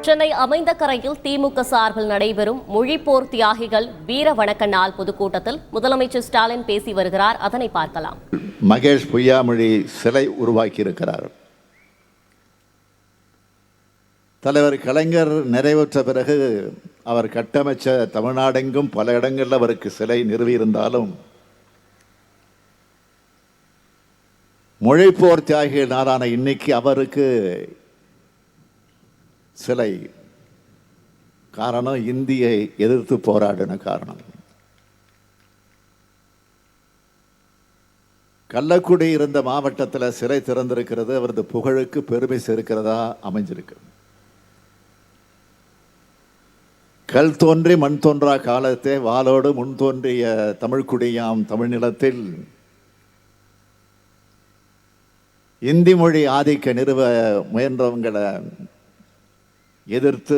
சென்னை அமைந்தகரையில் திமுக சார்பில் நடைபெறும் மொழிப்போர் தியாகிகள் வீர வணக்க நாள் பொதுக்கூட்டத்தில் முதலமைச்சர் ஸ்டாலின் பேசி வருகிறார். அதனை பார்க்கலாம். மகேஷ் பொய்யாமொழி சிலை உருவாக்கி இருக்கிறார். தலைவர் கலைஞர் நிறைவேற்ற பிறகு அவர் கட்டமைச்ச தமிழ்நாடெங்கும் பல இடங்களில் அவருக்கு சிலை நிறுவியிருந்தாலும் மொழிப்போர் தியாகிகள் நாளான இன்னைக்கு அவருக்கு சிலை. காரணம், இந்தியை எதிர்த்து போராடின காரணம். கள்ளக்குடி இருந்த மாவட்டத்தில் சிலை திறந்திருக்கிறது. அவரது புகழுக்கு பெருமை சேர்க்கிறதா அமைஞ்சிருக்கு. கல் தோன்றி மண் தோன்றா காலத்தே வாளோடு முன் தோன்றிய தமிழ்குடியாம் தமிழ் நிலத்தில் இந்தி மொழி ஆதிக்க நிறுவ முயன்றவங்களை எதிர்த்து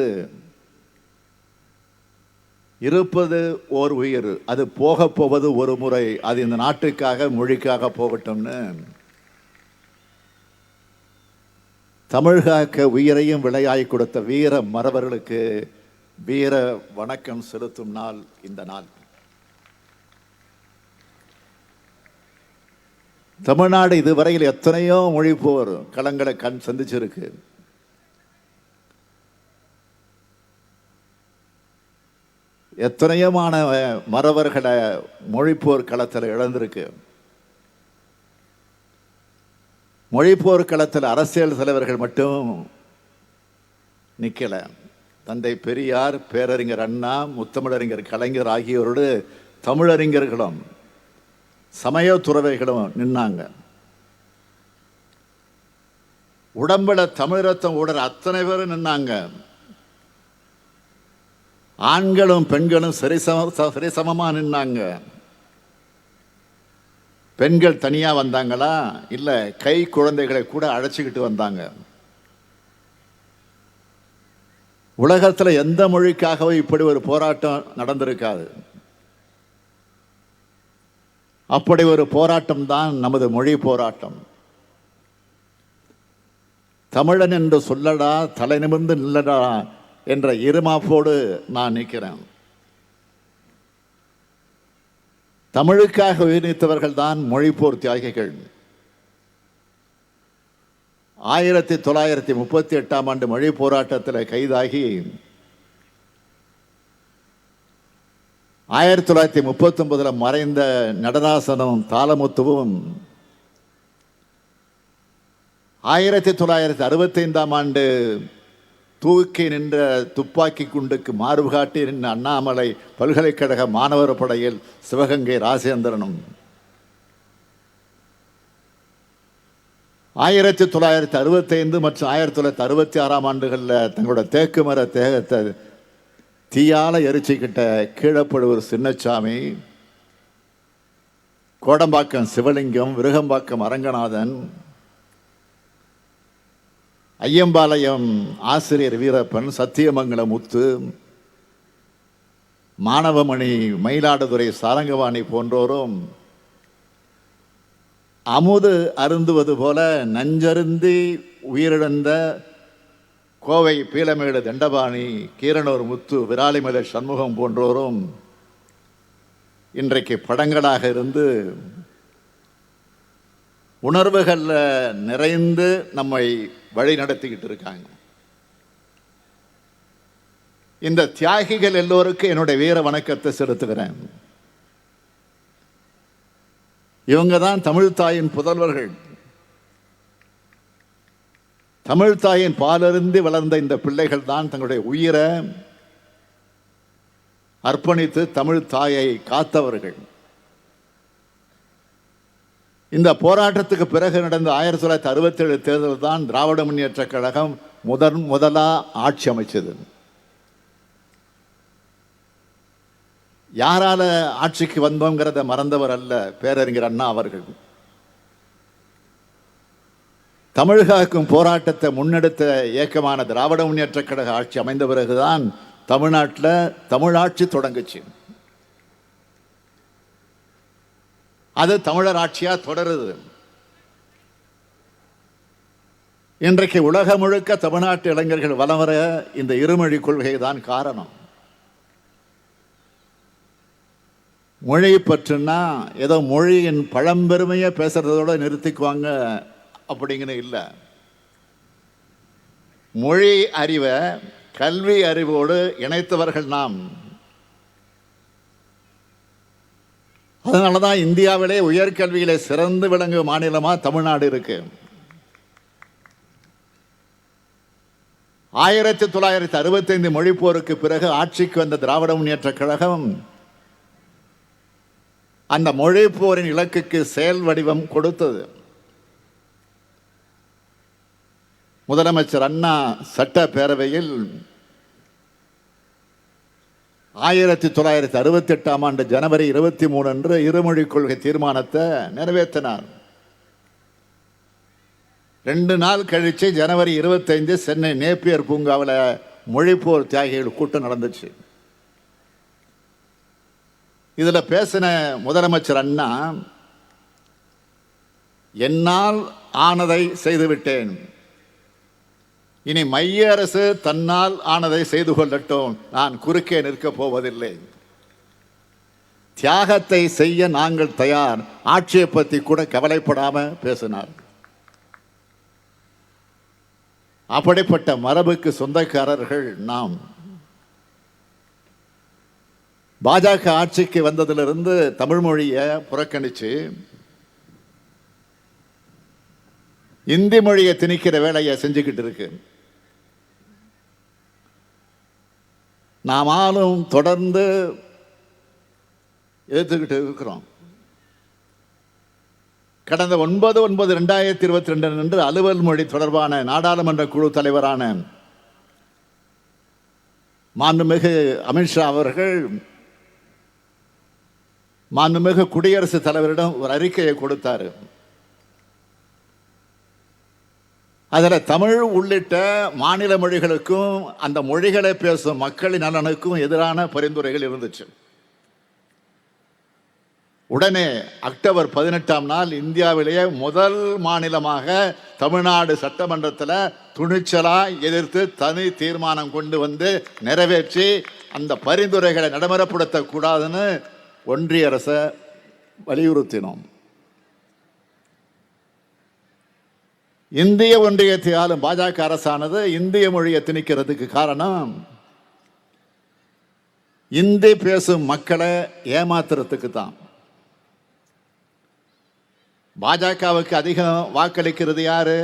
இருப்பது ஓர் உயிர், அது போக போவது ஒரு முறை, அது இந்த நாட்டுக்காக மொழிக்காக போகட்டும்னு தமிழ்காக்க உயிரையும் விளையாய் கொடுத்த வீர மறவர்களுக்கு வீர வணக்கம் செலுத்தும் நாள் இந்த நாள். தமிழ்நாடு இதுவரையில் எத்தனையோ மொழிப்போர் களங்களை சந்திச்சிருக்கு. எத்தனையோமான மறவர்களை மொழிப்போர் களத்தில் இழந்திருக்கு. மொழிப்போர் களத்தில் அரசியல் தலைவர்கள் மட்டும் நிற்கல. தந்தை பெரியார், பேரறிஞர் அண்ணா, முத்தமிழறிஞர் கலைஞர் ஆகியோரோடு தமிழறிஞர்களும் சமய துறவைகளும் நின்னாங்க. உடம்புல தமிழ் ரத்தம் ஓடுற அத்தனை பேரும் நின்னாங்க. ஆண்களும் பெண்களும் சரிசமமா நின்னாங்க. பெண்கள் தனியா வந்தாங்களா? இல்ல, கை குழந்தைகளை கூட அழைச்சிக்கிட்டு வந்தாங்க. உலகத்தில் எந்த மொழிக்காகவே இப்படி ஒரு போராட்டம் நடந்திருக்காது. அப்படி ஒரு போராட்டம் தான் நமது மொழி போராட்டம். தமிழன் என்று சொல்லடா, தலை நிமிர்ந்து நில்லடா என்ற இருமாப்போடு நான் நிற்கிறேன். தமிழுக்காக உயிர்நீத்தவர்கள் தான் மொழிப்போர் தியாகிகள். 1938 ஆண்டு மொழி போராட்டத்தில் கைதாகி 1939 மறைந்த நடராசனும் தாளமுத்துவும் 1965 ஆண்டு தூக்கி நின்ற துப்பாக்கி குண்டுக்கு மார்பு காட்டி நின்ற அண்ணாமலை பல்கலைக்கழக மாணவர் படையில் சிவகங்கை ராஜேந்திரனும் 1965 மற்றும் 1966 ஆண்டுகளில் தங்களோட தேக்கு மர தேகத்தை தீயால எரிச்சிக்கிட்ட கீழப்படுவர் சின்னசாமி, கோடம்பாக்கம் சிவலிங்கம், விருகம்பாக்கம் அரங்கநாதன், ஐயம்பாளையம் ஆசிரியர் வீரப்பன், சத்தியமங்கலம் முத்து, மாணவமணி மயிலாடுதுறை சாரங்கவாணி போன்றோரும் அமுது அருந்துவது போல நஞ்சருந்தி உயிரிழந்த கோவை பீலமேடு தண்டபாணி, கீரனூர் முத்து, விராலிமலை சண்முகம் போன்றோரும் இன்றைக்கு படங்களாக இருந்து உணர்வுகளில் நிறைந்து நம்மை வழி நடத்திக்கிட்டு இருக்காங்க. இந்த தியாகிகள் எல்லோருக்கும் என்னுடைய வீர வணக்கத்தை செலுத்துகிறேன். இவங்க தான் தமிழ் தாயின் புதல்வர்கள். தமிழ் தாயின் பாலருந்து வளர்ந்த இந்த பிள்ளைகள் தான் தங்களுடைய உயிரை அர்ப்பணித்து தமிழ் தாயை காத்தவர்கள். இந்த போராட்டத்துக்கு பிறகு நடந்த 1967 தேர்தல் தான் திராவிட முன்னேற்ற கழகம் முதலா ஆட்சி அமைச்சது. யாரால ஆட்சிக்கு வந்தோங்கிறத மறந்தவர் அல்ல பேரறிஞர் அண்ணா அவர்கள். தமிழ்காக்கும் போராட்டத்தை முன்னெடுத்த இயக்கமான திராவிட முன்னேற்ற கழக ஆட்சி அமைந்த பிறகுதான் தமிழ்நாட்டில் தமிழாட்சி தொடங்குச்சு. அது தமிழர் ஆட்சியா தொடருது. இன்றைக்கு உலகம் முழுக்க தமிழ்நாட்டு இளைஞர்கள் வலம் வர இந்த இருமொழி கொள்கை தான் காரணம். மொழி பற்றுனா ஏதோ மொழியின் பழம்பெருமையை பேசுறதோட நிறுத்திக்குவாங்க அப்படிங்கிற இல்லை. மொழி அறிவை கல்வி அறிவோடு இணைத்தவர்கள் நாம். அதனால தான் இந்தியாவிலே உயர்கல்வியிலே சிறந்து விளங்கும் மாநிலமாக தமிழ்நாடு இருக்கு. 1965 மொழிப்போருக்கு பிறகு ஆட்சிக்கு வந்த திராவிட முன்னேற்ற கழகம் அந்த மொழிப்போரின் இலக்குக்கு செயல் வடிவம் கொடுத்தது. முதலமைச்சர் அண்ணா சட்டப்பேரவையில் 1968 ஆண்டு ஜனவரி 23 அன்று இருமொழி கொள்கை தீர்மானத்தை நிறைவேற்றினார். 2 நாள் கழிச்சு ஜனவரி 25 சென்னை நேப்பியர் பூங்காவில் மொழிப்போர் தியாகிகள் கூட்டம் நடந்துச்சு. இதில் பேசின முதலமைச்சர் அண்ணா, என்னால் ஆனதை செய்துவிட்டேன், இனி மைய அரசு தன்னால் ஆனதை செய்து கொள்ளட்டும், நான் குறுக்கே நிற்கப் போவதில்லை, தியாகத்தை செய்ய நாங்கள் தயார், ஆட்சியை பற்றி கூட கவலைப்படாம பேசினார். அப்படிப்பட்ட மரபுக்கு சொந்தக்காரர்கள் நாம். பாஜக ஆட்சிக்கு வந்ததிலிருந்து தமிழ் மொழியை புறக்கணிச்சு இந்தி மொழியை திணிக்கிற வேலையை செஞ்சுக்கிட்டு இருக்கு. நாமாலும் தொடர்ந்து எதிர்த்துக்கிட்டு இருக்கிறோம். கடந்த 9/9/2022 அன்று அலுவல் மொழி தொடர்பான நாடாளுமன்ற குழு தலைவரான மாண்புமிகு அமித்ஷா அவர்கள் மாண்புமிகு குடியரசுத் தலைவரிடம் ஒரு அறிக்கையை கொடுத்தார். அதில் தமிழ் உள்ளிட்ட மாநில மொழிகளுக்கும் அந்த மொழிகளை பேசும் மக்களின் நலனுக்கும் எதிரான பரிந்துரைகள் இருந்துச்சு. உடனே அக்டோபர் 18ஆம் நாள் இந்தியாவிலேயே முதல் மாநிலமாக தமிழ்நாடு சட்டமன்றத்தில் துணிச்சலா எதிர்த்து தனி தீர்மானம் கொண்டு வந்து நிறைவேற்றி அந்த பரிந்துரைகளை நடைமுறைப்படுத்தக்கூடாதுன்னு ஒன்றிய அரசை வலியுறுத்தினோம். இந்திய ஒன்றியத்தை ஆளும் பாஜக அரசானது இந்திய மொழியை திணிக்கிறதுக்கு காரணம் இந்தி பேசும் மக்களை ஏமாத்துறதுக்கு தான். பாஜகவுக்கு அதிகம் வாக்களிக்கிறது யாரு?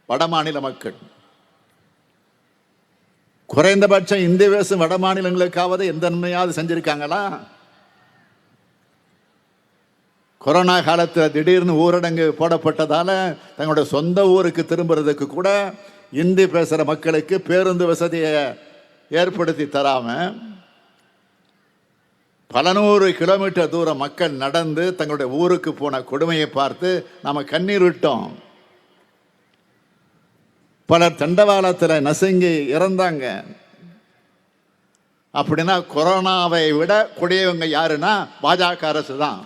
வட மாநில மக்கள். குறைந்தபட்சம் இந்தி பேசும் வட மாநிலங்களுக்காவது எந்த நன்மையாவது செஞ்சிருக்காங்களா? கொரோனா காலத்தில் திடீர்னு ஊரடங்கு போடப்பட்டதால தங்களுடைய சொந்த ஊருக்கு திரும்புறதுக்கு கூட இந்தி பேசுகிற மக்களுக்கு பேருந்து வசதியை ஏற்படுத்தி தராம பல 100 கிலோமீட்டர் தூரம் மக்கள் நடந்து தங்களுடைய ஊருக்கு போன கொடுமையை பார்த்து நாம கண்ணீர் விட்டோம். பலர் தண்டவாளத்தில் நசுங்கி இறந்தாங்க. அப்படின்னா கொரோனாவை விட கொடியவங்க யாருன்னா பாஜக அரசு தான்.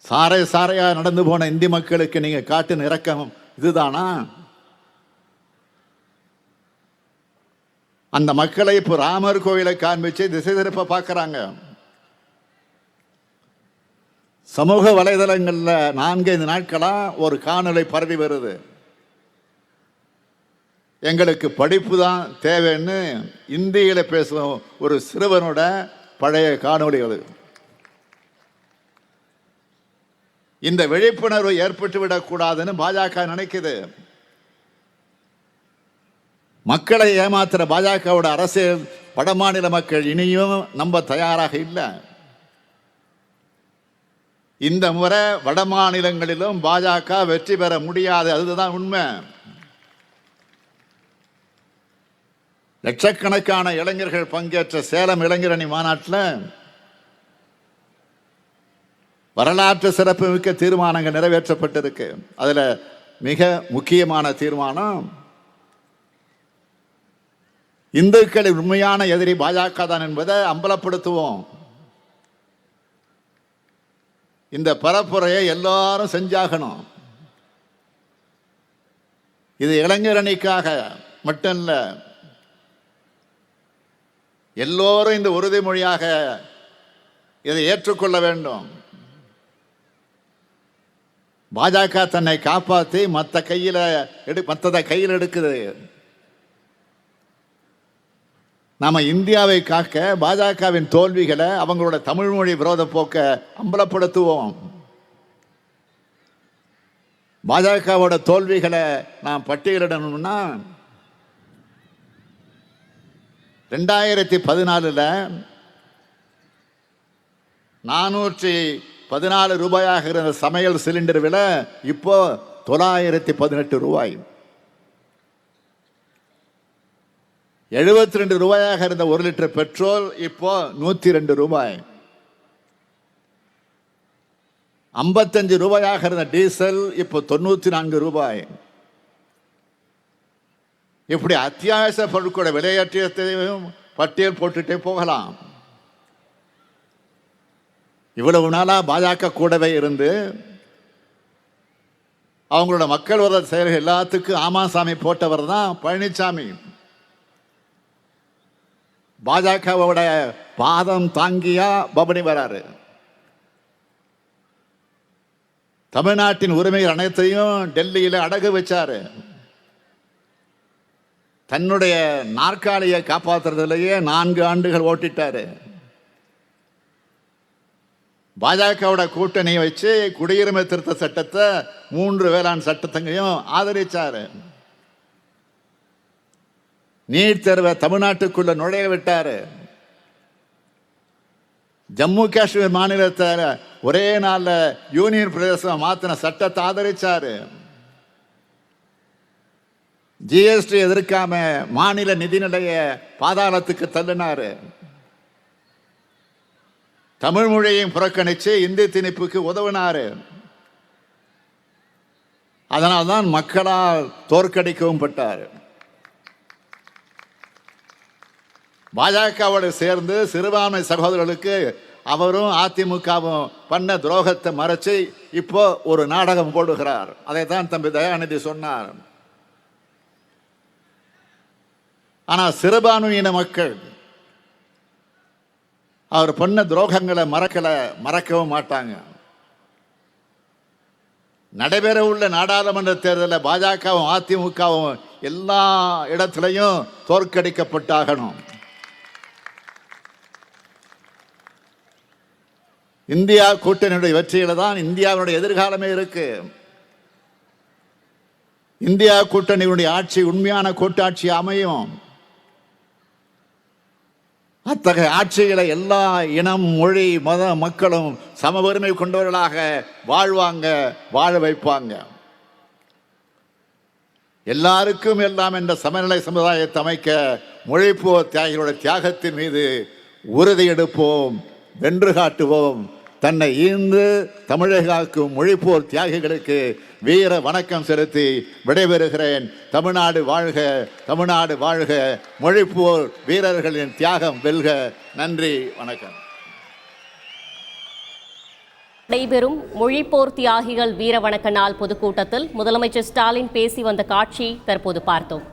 சாறை சாறையா நடந்து போன இந்தி மக்களுக்கு நீங்க காட்டின இரக்கம் இதுதானா? அந்த மக்களை இப்போ ராமர் கோயிலை காண்பிச்சு திசை திருப்ப பார்க்குறாங்க. சமூக வலைதளங்களில் 4-5 நாட்களாக ஒரு காணொளி பரவி வருது. எங்களுக்கு படிப்பு தான் தேவைன்னு இந்தியில் பேசும் ஒரு சிறுவனோட பழைய காணொளிகள். இந்த விழிப்புணர்வு ஏற்பட்டு விடக்கூடாதுன்னு பாஜக நினைக்குது. மக்களை ஏமாத்துற பாஜகவோட அரசியல் வடமாநில மக்கள் இனியும் நம்ப தயாராக இல்லை. இந்த முறை வட மாநிலங்களிலும் பாஜக வெற்றி பெற முடியாது, அதுதான் உண்மை. லட்சக்கணக்கான இளைஞர்கள் பங்கேற்ற சேலம் இளைஞரணி மாநாட்டில் வரலாற்று சிறப்புமிக்க தீர்மானங்கள் நிறைவேற்றப்பட்டிருக்கு. அதில் மிக முக்கியமான தீர்மானம், இந்துக்களின் உண்மையான எதிரி பாஜக தான் என்பதை அம்பலப்படுத்துவோம். இந்த பரப்புரையை எல்லாரும் செஞ்சாகணும். இது இளைஞர் அணிக்காக மட்டுமல்ல, எல்லோரும் இந்த உறுதிமொழியாக இதை ஏற்றுக்கொள்ள வேண்டும். பாஜக தன்னை காப்பாற்றி மற்றதை கையில் எடுக்குது. நாம இந்தியாவை காக்க பாஜகவின் தோல்விகளை, அவங்களோட தமிழ் மொழி விரோத போக்க அம்பலப்படுத்துவோம். பாஜகவோட தோல்விகளை நாம் பட்டியலிடணும்னா 2014 414 ரூபாயாக இருந்த சமையல் சிலிண்டர் விலை இப்போ 918 ரூபாய். 72 ரூபாயாக இருந்த 1 லிட்டர் பெட்ரோல் இப்போ 102 ரூபாய். 55 ரூபாயாக இருந்த டீசல் இப்போ 94 ரூபாய். இப்படி அத்தியாவசிய பொருட்களோட விலையேற்றத்தையும் பட்டியல் போட்டுட்டே போகலாம். இவ்வளவு நாளா பாஜக கூடவே இருந்து அவங்களோட மக்கள் விரோத செயல்கள் எல்லாத்துக்கும் ஆமாசாமி போட்டவர் தான் பழனிசாமி. பாஜகவோட பாதம் தாங்கியா பவனி வராரு. தமிழ்நாட்டின் உரிமைகள் அனைத்தையும் டெல்லியில் அடகு வச்சாரு. தன்னுடைய நாற்காலியை காப்பாற்றுறதுலேயே 4 ஆண்டுகள் ஓட்டிட்டாரு. பாஜகவோட கூட்டணியை வச்சு குடியுரிமை திருத்த சட்டத்தை 3 வேளாண் சட்டத்தையும் ஆதரிச்சாரு. நீட் தேர்வை தமிழ்நாட்டுக்குள்ள நுழைய விட்டாரு. ஜம்மு காஷ்மீர் மாநிலத்தை ஒரே நாளில் யூனியன் பிரதேசம் மாத்தின சட்டத்தை ஆதரிச்சாரு. ஜிஎஸ்டி எதிர்க்காம மாநில நிதிநிலைய பாதாளத்துக்கு தள்ளினாரு. தமிழ் மொழியையும் புறக்கணிச்சு இந்தி திணிப்புக்கு உதவினாரு. அதனால்தான் மக்களால் தோற்கடிக்கவும் பட்டார். பாஜகவோடு சேர்ந்து சிறுபான்மை சகோதரர்களுக்கு அவரும் அதிமுகவும் பண்ண துரோகத்தை மறைச்சு இப்போ ஒரு நாடகம் போடுகிறார். அதைத்தான் தம்பி தயாநிதி சொன்னார். ஆனால் சிறுபான்மையின மக்கள் அவர் பண்ண துரோகங்களை மறக்கவும் மாட்டாங்க. நடைபெற உள்ள நாடாளுமன்ற தேர்தலில் பாஜகவும் அதிமுகவும் எல்லா இடத்திலையும் தோற்கடிக்கப்பட்டாகணும். இந்தியா கூட்டணியுடைய வெற்றியில தான் இந்தியாவுடைய எதிர்காலமே இருக்கு. இந்தியா கூட்டணியுடைய ஆட்சி உண்மையான கூட்டாட்சி அமையும். அத்தகைய ஆட்சிகளை எல்லா இனம், மொழி, மத மக்களும் சம உரிமை கொண்டவர்களாக வாழ வைப்பாங்க. எல்லாருக்கும் எல்லாம் என்ற சமநிலை சமுதாயத்தை அமைக்க மொழிப்போர் தியாகிகளுடைய தியாகத்தின் மீது உறுதி எடுப்போம், வென்று காட்டுவோம். தன்னை ஈந்து தமிழகாக்கும் மொழிப்போர் தியாகிகளுக்கு வீர வணக்கம் செலுத்தி விடைபெறுகிறேன். தமிழ்நாடு வாழ்க, தமிழ்நாடு வாழ்க, மொழிப்போர் வீரர்களின் தியாகம் வெல்க. நன்றி, வணக்கம். நடைபெறும் மொழிப்போர் தியாகிகள் வீர வணக்க நாள் பொதுக்கூட்டத்தில் முதலமைச்சர் ஸ்டாலின் பேசி வந்த காட்சி தற்போது பார்த்தோம்.